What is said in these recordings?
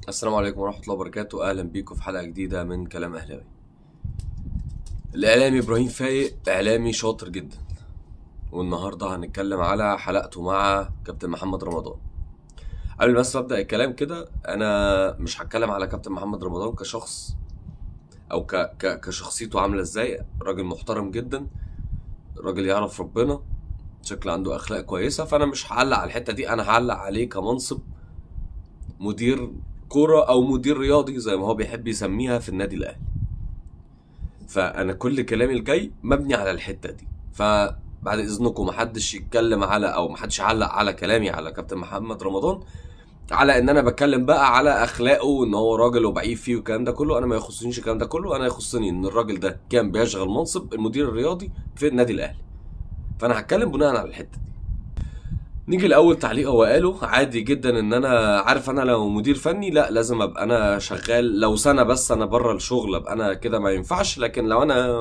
السلام عليكم ورحمة الله وبركاته. أهلا بيكم في حلقة جديدة من كلام أهلاوي. الإعلامي إبراهيم فايق إعلامي شاطر جدا، والنهاردة هنتكلم على حلقته مع كابتن محمد رمضان. قبل بس أبدأ الكلام كده، أنا مش هتكلم على كابتن محمد رمضان كشخص أو كشخصيته عاملة إزاي. راجل محترم جدا، راجل يعرف ربنا، شكله عنده أخلاق كويسة، فأنا مش هعلق على الحتة دي. أنا هعلق عليه كمنصب مدير كورة أو مدير رياضي زي ما هو بيحب يسميها في النادي الأهلي. فأنا كل كلامي الجاي مبني على الحتة دي، فبعد إذنكم محدش يتكلم على أو محدش يعلق على كلامي على كابتن محمد رمضان على إن أنا بتكلم بقى على أخلاقه وإن هو راجل وبعيب فيه والكلام ده كله. أنا ما يخصنيش الكلام ده كله، أنا يخصني إن الراجل ده كان بيشغل منصب المدير الرياضي في النادي الأهلي، فأنا هتكلم بناء على الحتة دي. نيجي لاول تعليق هو قاله. عادي جدا ان انا عارف انا لو مدير فني لا لازم ابقى انا شغال لو سنه بس انا بره الشغل ابقى انا كده ما ينفعش، لكن لو انا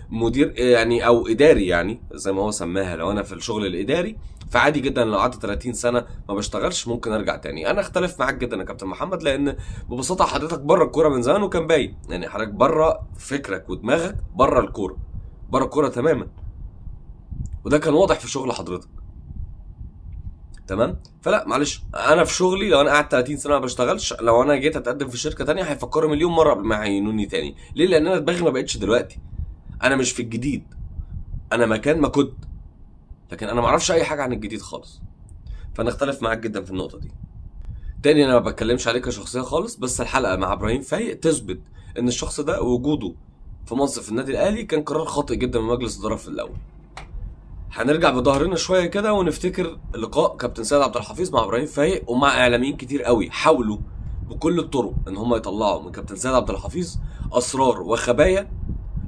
مدير يعني او اداري يعني زي ما هو سماها، لو انا في الشغل الاداري فعادي جدا لو قعدت 30 سنه ما بشتغلش ممكن ارجع تاني. انا اختلف معاك جدا يا كابتن محمد، لان ببساطه حضرتك بره الكوره من زمان وكان باين، يعني حضرتك بره فكرك ودماغك بره الكوره، بره الكوره تماما، وده كان واضح في شغل حضرتك. تمام؟ فلا معلش، انا في شغلي لو انا قاعد 30 سنه ما بشتغلش، لو انا جيت اتقدم في شركه تانية هيفكروا مليون مره قبل ما يعينوني تاني. ليه؟ لان انا دماغي ما بقتش دلوقتي، انا مش في الجديد، انا مكان ما كنت، لكن انا ما اعرفش اي حاجه عن الجديد خالص. فانا اختلف معاك جدا في النقطه دي. تاني، انا ما بتكلمش عليك كشخصيه خالص، بس الحلقه مع ابراهيم فايق تثبت ان الشخص ده وجوده في منصب في النادي الاهلي كان قرار خاطئ جدا من مجلس الاداره في الاول. هنرجع بظهرنا شويه كده ونفتكر لقاء كابتن سيد عبد الحفيظ مع ابراهيم فايق ومع اعلاميين كتير قوي حاولوا بكل الطرق ان هم يطلعوا من كابتن سيد عبد الحفيظ اسرار وخبايا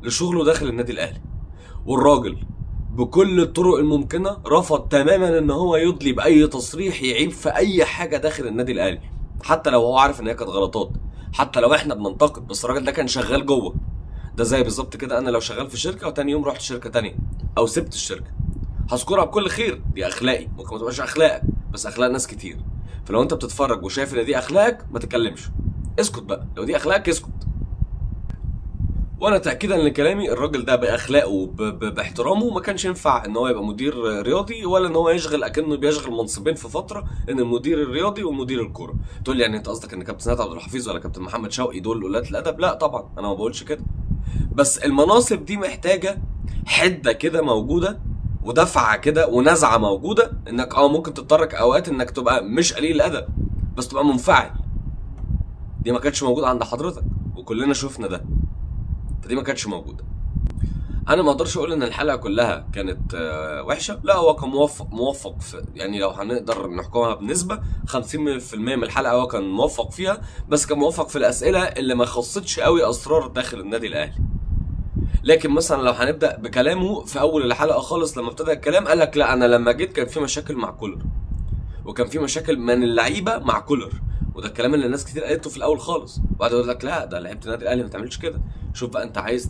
لشغله داخل النادي الاهلي، والراجل بكل الطرق الممكنه رفض تماما ان هو يدلي باي تصريح يعيب في اي حاجه داخل النادي الاهلي، حتى لو هو عارف ان هي كانت غلطات، حتى لو احنا بننتقد، بس الراجل ده كان شغال جوه. ده زي بالظبط كده انا لو شغال في شركه وتاني يوم رحت شركه تانيه او سبت الشركه، هذكرها بكل خير، دي اخلاقي، ممكن ما تبقاش اخلاقك بس اخلاق ناس كتير. فلو انت بتتفرج وشايف ان دي اخلاقك ما تتكلمش، اسكت بقى. لو دي اخلاقك اسكت. وانا تاكيدا لكلامي، الراجل ده باخلاقه باحترامه ما كانش ينفع ان هو يبقى مدير رياضي، ولا ان هو يشغل اكنه بيشغل منصبين في فتره، ان المدير الرياضي ومدير الكوره. تقول لي يعني انت قصدك ان كابتن سيد عبد الحفيظ ولا كابتن محمد شوقي دول قلات الادب؟ لا طبعا، انا ما بقولش كده، بس المناصب دي محتاجه حده كده موجوده ودفعه كده ونزعه موجوده، انك ممكن تضطرك اوقات انك تبقى مش قليل الادب بس تبقى منفعل. دي ما كانتش موجوده عند حضرتك وكلنا شفنا ده، فدي ما كانتش موجوده. انا ما اقدرش اقول ان الحلقه كلها كانت وحشه، لا هو كان موفق في، يعني لو هنقدر نحكمها بنسبه 50% من الحلقه هو كان موفق فيها، بس كان موفق في الاسئله اللي ما خصتش قوي اسرار داخل النادي الاهلي. لكن مثلا لو هنبدا بكلامه في اول الحلقه خالص، لما ابتدى الكلام قال لك لا انا لما جيت كان في مشاكل مع كولر، وكان في مشاكل من اللعيبه مع كولر، وده الكلام اللي الناس كتير قالته في الاول خالص. وبعد يقول لك لا ده لعيبه النادي الاهلي ما تعملش كده. شوف بقى انت عايز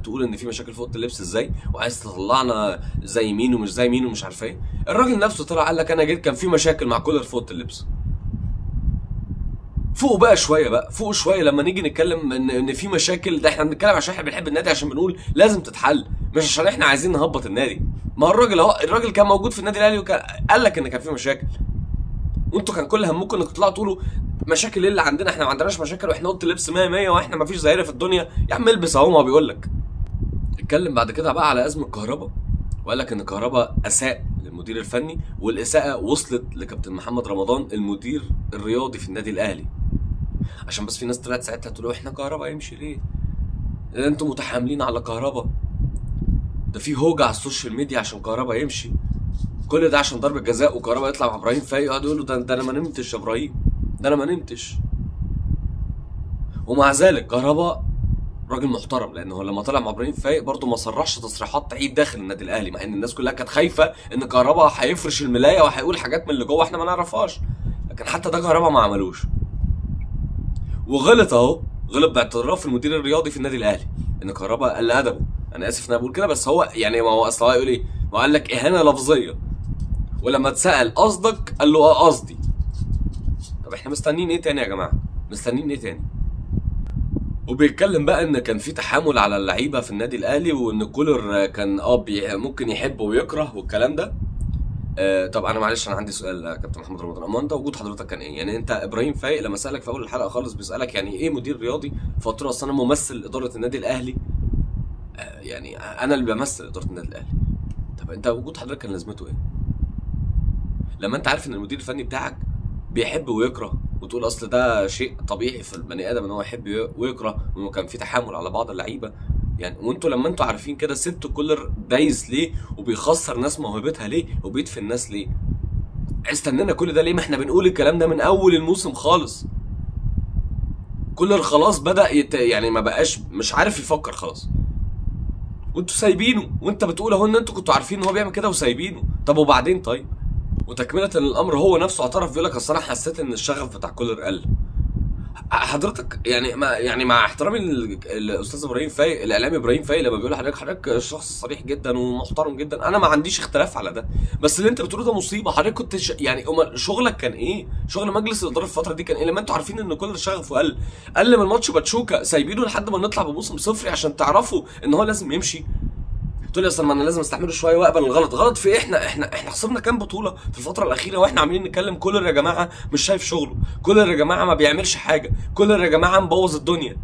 تقول ان في مشاكل في اوضه اللبس ازاي، وعايز تطلعنا زي مين ومش زي مين ومش عارف ايه. الراجل نفسه طلع قال لك انا جيت كان في مشاكل مع كولر في اوضه اللبس. فوق بقى شويه، بقى فوق شويه لما نيجي نتكلم ان في مشاكل. ده احنا بنتكلم عشان احنا بنحب النادي، عشان بنقول لازم تتحل، مش عشان احنا عايزين نهبط النادي. ما هو الراجل اهو، الراجل كان موجود في النادي الاهلي وكان قال لك ان كان في مشاكل، وانتوا كان كل همكم انكم تطلعوا تقولوا مشاكل ايه اللي عندنا، احنا ما عندناش مشاكل واحنا اوضه اللبس 100 100 واحنا ما فيش زينا في الدنيا. يا عم البس اهو، ما هو بيقول لك. اتكلم بعد كده بقى على ازمه كهربا، وقال لك ان كهربا اساء للمدير الفني، والاساءه وصلت لكابتن محمد رمضان المدير الرياضي في النادي الاهلي. عشان بس في ناس طلعت ساعتها تقول احنا كهربا يمشي ليه؟ انتوا متحاملين على كهربا، ده في هوجة على السوشيال ميديا عشان كهربا يمشي، كل ده عشان ضربة جزاء وكهربا يطلع مع ابراهيم فايق يقعد يقول له ده انا ما نمتش يا ابراهيم، ده انا ما نمتش. ومع ذلك كهربا راجل محترم، لانه لما طلع مع ابراهيم فايق برضه ما صرحش تصريحات تعيب داخل النادي الاهلي، مع ان الناس كلها كانت خايفه ان كهربا هيفرش الملايه وهيقول حاجات من اللي جوه احنا ما نعرفهاش، لكن حتى ده كهربا ما عملوش. وغلط اهو، غلط باعتراف المدير الرياضي في النادي الاهلي ان كهربا قل ادبه. انا اسف ان انا بقول كده، بس هو يعني ما هو اصل هو يقول ايه؟ ما قال لك اهانه لفظيه، ولما اتسال قصدك قال له اه قصدي. طب احنا مستنيين ايه تاني يا جماعه؟ مستنيين ايه تاني؟ وبيتكلم بقى ان كان في تحامل على اللعيبه في النادي الاهلي، وان كولر كان ممكن يحب ويكره والكلام ده. طب انا معلش، انا عندي سؤال يا كابتن محمد رمضان، اما انت وجود حضرتك كان ايه؟ يعني انت ابراهيم فايق لما سالك في اول الحلقه خالص بيسالك يعني ايه مدير رياضي، فقلت له اصل انا ممثل اداره النادي الاهلي، يعني انا اللي بمثل اداره النادي الاهلي. طب انت وجود حضرتك كان لازمته ايه؟ لما انت عارف ان المدير الفني بتاعك بيحب ويكره، وتقول اصل ده شيء طبيعي في البني ادم ان هو يحب ويكره، وانه كان في تحامل على بعض اللعيبه، يعني وانتوا لما انتوا عارفين كده سبتوا كولر دايس ليه؟ وبيخسر ناس موهبتها ليه؟ وبيدفن ناس ليه؟ استنينا كل ده ليه؟ ما احنا بنقول الكلام ده من اول الموسم خالص. كولر خلاص بدأ يعني ما بقاش مش عارف يفكر خلاص، وانتوا سايبينه، وانت بتقول اهو ان انتوا كنتوا عارفين ان هو بيعمل كده وسايبينه. طب وبعدين؟ طيب وتكمله الامر هو نفسه اعترف بيقول لك اصل انا حسيت ان الشغف بتاع كولر قل. حضرتك يعني مع احترامي الاستاذ ابراهيم فايق، الاعلامي ابراهيم فايق، لما بيقول حضرتك شخص صريح جدا ومحترم جدا، انا ما عنديش اختلاف على ده، بس اللي انت بتقوله ده مصيبه. حضرتك كنت يعني شغلك كان ايه؟ شغل مجلس الاداره الفتره دي كان ايه لما انتوا عارفين ان كل شغفه قل من ماتش باتشوكا، سايبينه لحد ما نطلع بموسم صفري عشان تعرفوا ان هو لازم يمشي؟ تقول لي اصل ما انا لازم استحمله شويه واقبل الغلط. غلط في ايه؟ احنا خسرنا كام بطوله في الفتره الاخيره واحنا عاملين نتكلم كولر يا جماعه مش شايف شغله، كولر يا جماعه ما بيعملش حاجه، كولر يا جماعه مبوظ الدنيا.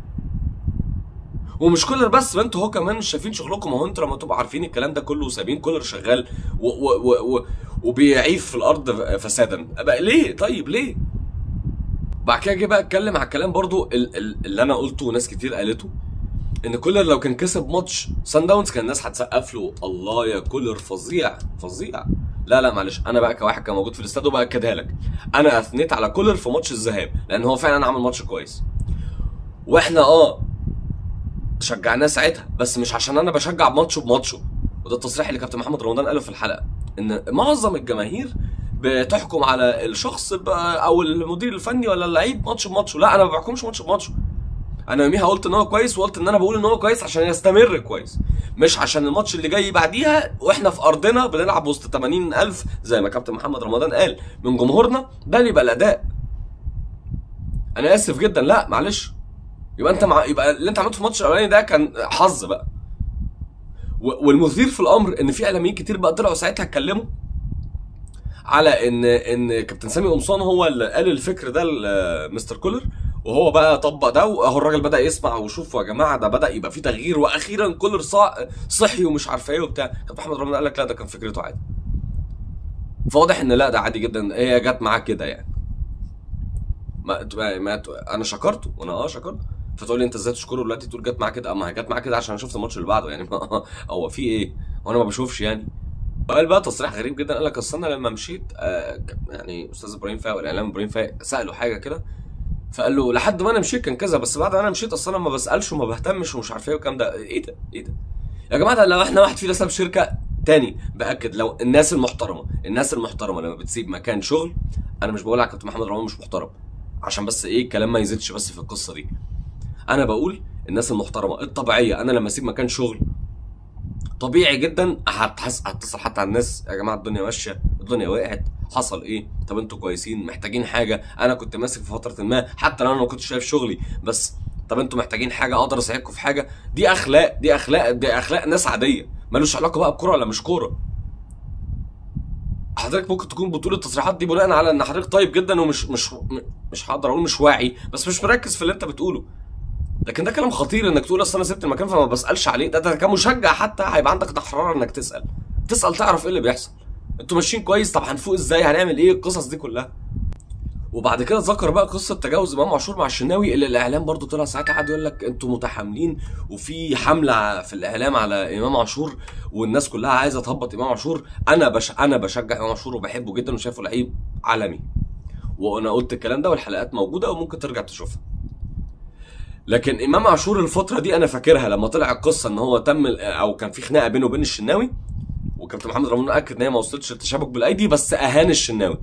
ومش كولر بس، ما انتوا هو كمان مش شايفين شغلكم. اهو انتوا لما تبقوا عارفين الكلام ده كله وسايبين كولر شغال وبيعيف في الارض فسادا، بقى ليه؟ طيب ليه؟ بعد كده جه بقى اتكلم على الكلام برضو اللي انا قلته وناس كتير قالته، ان كولر لو كان كسب ماتش سان داونز كان الناس هتسقف له، الله يا كولر فظيع فظيع. لا معلش، انا بقى كواحد كان موجود في الاستاد وباكدها لك، انا اثنيت على كولر في ماتش الذهاب لان هو فعلا عمل ماتش كويس، واحنا شجعناه ساعتها، بس مش عشان انا بشجع ماتشه بماتشه. وده التصريح اللي كابتن محمد رمضان قاله في الحلقه، ان معظم الجماهير بتحكم على الشخص او المدير الفني ولا اللعيب ماتش بماتشه. لا، انا ما بحكمش ماتش بماتشه. انا يوميها قلت ان هو كويس، وقلت ان انا بقول ان هو كويس عشان يستمر كويس، مش عشان الماتش اللي جاي بعديها واحنا في ارضنا بنلعب وسط 80,000 زي ما كابتن محمد رمضان قال من جمهورنا، ده اللي يبقى الاداء. انا اسف جدا، لا معلش، يبقى اللي انت عملته في الماتش الاولاني ده كان حظ بقى. والمثير في الامر ان في اعلاميين كتير بقى طلعوا ساعتها اتكلموا على ان كابتن سامي قمصان هو اللي قال الفكر ده لمستر كولر، وهو بقى طبق ده، واهو الراجل بدا يسمع وشوفوا يا جماعه ده بدا يبقى في تغيير، واخيرا كولر صحي ومش عارفه ايه وبتاع. كابتن محمد رمضان قال لك لا، ده كان فكرته عادي. فواضح ان لا، ده عادي جدا، هي جت معاه كده يعني. انا شكرته، وانا شكرته، فتقول لي انت ازاي تشكره دلوقتي تقول جت معاه كده؟ اما هي جت معاه كده عشان انا شفت الماتش اللي بعده يعني. هو في ايه؟ وانا ما بشوفش يعني. قال بقى تصريح غريب جدا، قال لك اصل انا لما مشيت يعني استاذ ابراهيم فايق والاعلام ابراهيم فايق سالوا حاجه كده، فقال له لحد ما انا مشيت كان كذا، بس بعد ما انا مشيت اصل انا ما بسالش وما بهتمش ومش عارف ايه والكلام ده. ايه ده؟ ايه ده يا جماعه؟ ده لو احنا واحد فينا ساب شركه تاني، باكد لو الناس المحترمه لما بتسيب مكان شغل، انا مش بقول على كابتن محمد رمضان مش محترم عشان بس ايه الكلام ما يزيدش بس في القصه دي، انا بقول الناس المحترمه الطبيعيه، انا لما اسيب مكان شغل طبيعي جدا هتصل حتى على الناس، يا جماعه الدنيا ماشيه، الدنيا وقعت، حصل ايه؟ طب انتوا كويسين؟ محتاجين حاجه؟ انا كنت ماسك في فتره ما حتى لو انا ما كنتش شايف شغلي، بس طب انتوا محتاجين حاجه اقدر اساعدكم في حاجه؟ دي اخلاق ناس عاديه، ملوش علاقه بقى بكوره ولا مش كوره. حضرتك ممكن تكون بتقول التصريحات دي بناء على ان حضرتك طيب جدا ومش مش هقدر اقول مش واعي، بس مش مركز في اللي انت بتقوله. لكن ده كلام خطير انك تقول اصل انا سبت المكان فما بسالش عليه. ده كمشجع حتى هيبقى عندك تحرر انك تسال تعرف ايه اللي بيحصل، انتوا ماشيين كويس، طب هنفوق ازاي؟ هنعمل ايه؟ القصص دي كلها. وبعد كده ذكر بقى قصه تجاوز امام عاشور مع الشناوي، اللي الاعلام برضو طلع ساعتها قعد يقول لك انتوا متحاملين، وفي حمله في الاعلام على امام عاشور والناس كلها عايزه تهبط امام عاشور. انا بشجع امام عاشور وبحبه جدا وشايفه لعيب عالمي، وانا قلت الكلام ده والحلقات موجوده وممكن ترجع تشوفها. لكن امام عاشور الفتره دي انا فاكرها لما طلع القصه ان هو تم او كان في خناقه بينه وبين الشناوي، وكابتن محمد رمضان اكد ان هي ما وصلتش للتشابك بالايدي بس اهان الشناوي،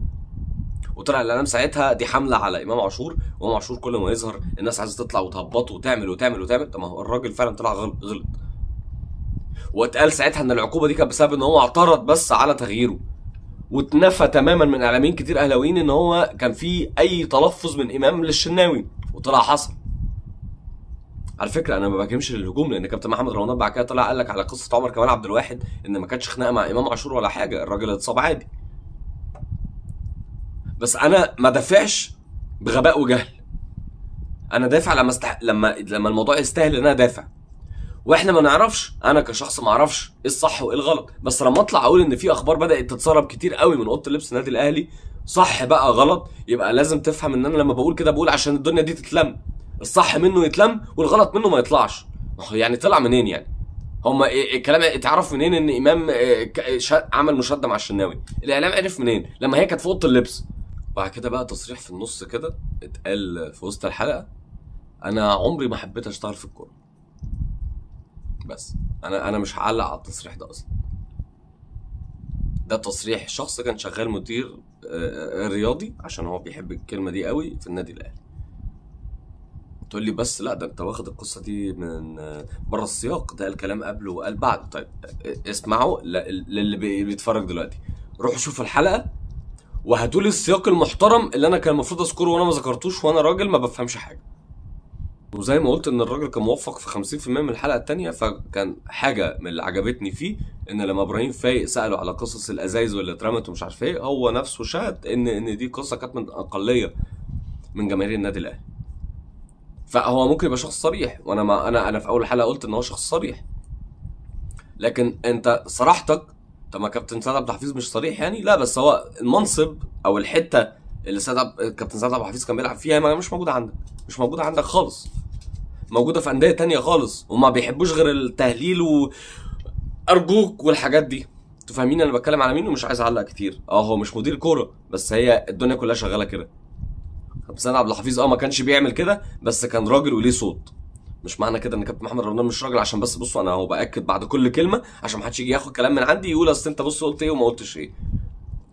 وطلع الاعلام ساعتها دي حمله على امام عاشور، وامام عاشور كل ما يظهر الناس عايزه تطلع وتهبطه وتعمل. طب ما هو الراجل فعلا طلع غلط. واتقال ساعتها ان العقوبه دي كانت بسبب ان هو اعترض بس على تغييره، واتنفى تماما من اعلاميين كتير اهلاويين ان هو كان في اي تلفظ من امام للشناوي، وطلع حصل. على فكره انا ما بهاجمش الهجوم، لان كابتن محمد رمضان بعد كده طلع قال لك على قصه عمر كمال عبد الواحد ان ما كانتش خناقه مع امام عاشور ولا حاجه، الراجل اتصاب عادي. بس انا ما دافعش بغباء وجهل، انا دافع لما الموضوع يستاهل ان انا دافع. واحنا ما نعرفش، انا كشخص ما اعرفش ايه الصح وايه الغلط، بس لما اطلع اقول ان في اخبار بدات تتسرب كتير قوي من اوضه اللبس النادي الاهلي، صح بقى غلط، يبقى لازم تفهم ان انا لما بقول كده بقول عشان الدنيا دي تتلم، الصح منه يتلم والغلط منه ما يطلعش. يعني طلع منين يعني؟ هما الكلام اتعرف منين ان امام عمل مشاده مع الشناوي؟ الاعلام عرف منين؟ لما هي كانت في اوضه اللبس. بعد كده بقى تصريح في النص كده اتقال في وسط الحلقه، انا عمري ما حبيت اشتغل في الكوره. بس انا مش هعلق على التصريح ده اصلا. ده تصريح شخص كان شغال مدير رياضي، عشان هو بيحب الكلمه دي قوي، في النادي الاهلي. تقول لي بس لا، ده انت واخد القصه دي من بره السياق، ده الكلام قبله وقال بعد. طيب اسمعوا للي بيتفرج دلوقتي، روحوا شوفوا الحلقه وهاتوا لي السياق المحترم اللي انا كان المفروض اذكره وانا ما ذكرتوش، وانا راجل ما بفهمش حاجه. وزي ما قلت ان الراجل كان موفق في 50% من الحلقه الثانيه، فكان حاجه من اللي عجبتني فيه ان لما ابراهيم فايق ساله على قصص الازايز واللي اترمت ومش عارف ايه، هو نفسه شهد ان دي قصه كانت من اقليه من جماهير النادي الاهلي. فهو ممكن يبقى شخص صريح، وانا ما انا في اول حلقه قلت ان هو شخص صريح، لكن انت صراحتك. طب ما كابتن سيد عبد الحفيظ مش صريح يعني؟ لا، بس هو المنصب او الحته اللي كابتن سيد عبد الحفيظ كان بيلعب فيها مش موجوده عندك، مش موجوده عندك خالص، موجوده في انديه تانية خالص، وما بيحبوش غير التهليل وارجوك والحاجات دي. انتوا فاهمين انا بتكلم على مين؟ ومش عايز اعلق كتير. هو مش مدير كوره، بس هي الدنيا كلها شغاله كده. كابتن سيد عبد الحفيظ ما كانش بيعمل كده، بس كان راجل وليه صوت. مش معنى كده ان كابتن محمد رمضان مش راجل، عشان بس بصوا انا هو باكد بعد كل كلمه عشان ما حدش يجي ياخد كلام من عندي يقول اصل انت بص قلت ايه وما قلتش ايه.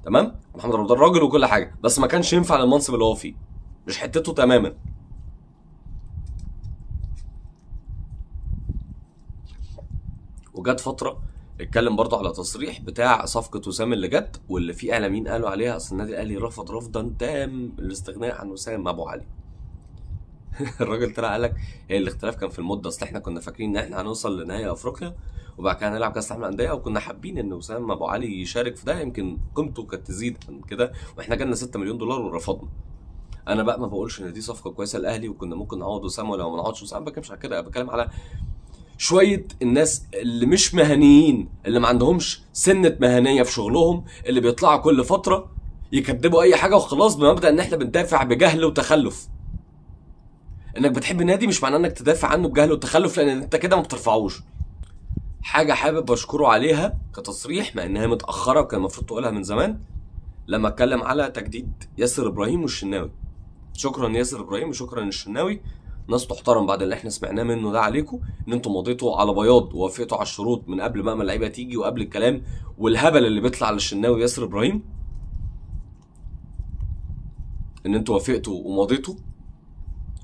تمام؟ محمد رمضان راجل وكل حاجه، بس ما كانش ينفع للمنصب اللي هو فيه، مش حتته تماما. وجت فتره اتكلم برضه على تصريح بتاع صفقه وسام اللي جت، واللي فيه اعلاميين قالوا عليها اصل النادي الاهلي رفض رفضا تام الاستغناء عن وسام ابو علي. الراجل طلع قال لك هي الاختلاف كان في المده، اصل احنا كنا فاكرين ان احنا هنوصل لنهائي افريقيا وبعد كده هنلعب كاس العالم للانديه، وكنا حابين ان وسام ابو علي يشارك في ده، يمكن قيمته كانت تزيد عن كده، واحنا جالنا 6 مليون دولار ورفضنا. انا بقى ما بقولش ان دي صفقه كويسه للاهلي وكنا ممكن نعوض وسام ولا ما نعوضش وسام، ما بتكلمش على كده، بتكلم على شويه الناس اللي مش مهنيين، اللي ما عندهمش سنه مهنيه في شغلهم، اللي بيطلعوا كل فتره يكذبوا اي حاجه وخلاص، بمبدا ان احنا بندافع بجهل وتخلف. انك بتحب النادي مش معناه انك تدافع عنه بجهل وتخلف، لان انت كده ما بترفعوش. حاجه حابب اشكره عليها كتصريح، مع انها متاخره وكان المفروض تقولها من زمان، لما اتكلم على تجديد ياسر ابراهيم والشناوي. شكرا ياسر ابراهيم وشكرا الشناوي، ناس تحترم بعد اللي احنا سمعناه منه ده عليكم، ان انتم مضيتوا على بياض ووافقتوا على الشروط من قبل ما اللعيبه تيجي وقبل الكلام والهبل اللي بيطلع للشناوي وياسر ابراهيم، ان انتوا وافقتوا ومضيتوا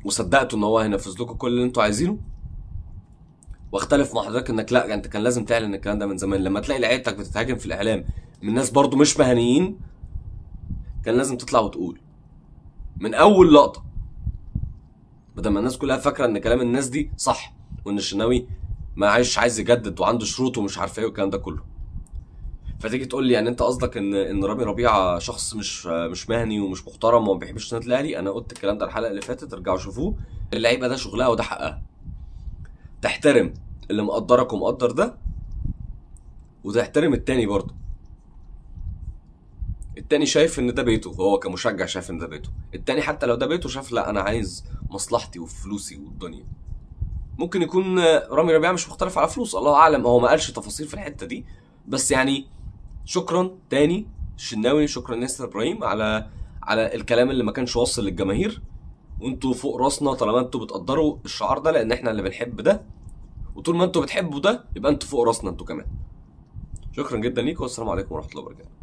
وصدقتوا ان هو هينفذ لكم كل اللي انتوا عايزينه. واختلف مع حضرتك انك لا، انت كان لازم تعلن الكلام ده من زمان. لما تلاقي لعيبتك بتتهاجم في الاعلام من ناس برضو مش مهنيين، كان لازم تطلع وتقول من اول لقطه، بدل ما الناس كلها فاكره ان كلام الناس دي صح، وان الشناوي ما عايز يجدد وعنده شروط ومش عارف ايه والكلام ده كله. فتيجي تقول لي يعني انت قصدك ان رامي ربيعه شخص مش مهني ومش محترم وما بيحبش النادي الاهلي؟ انا قلت الكلام ده الحلقه اللي فاتت، ارجعوا شوفوه. اللعيبه ده شغلها وده حقها، تحترم اللي مقدرك ومقدر ده، وتحترم التاني برضه. التاني شايف ان ده بيته، هو كمشجع شايف ان ده بيته، التاني حتى لو ده بيته شايف لا انا عايز مصلحتي وفلوسي والدنيا. ممكن يكون رامي ربيعه مش مختلف على فلوس، الله اعلم، هو ما قالش تفاصيل في الحته دي، بس يعني شكرا تاني الشناوي، شكرا ياسر ابراهيم على الكلام اللي ما كانش واصل للجماهير، وانتوا فوق راسنا طالما انتوا بتقدروا الشعار ده، لان احنا اللي بنحب ده، وطول ما انتوا بتحبوا ده يبقى انتوا فوق راسنا انتوا كمان. شكرا جدا ليكم والسلام عليكم ورحمه الله وبركاته.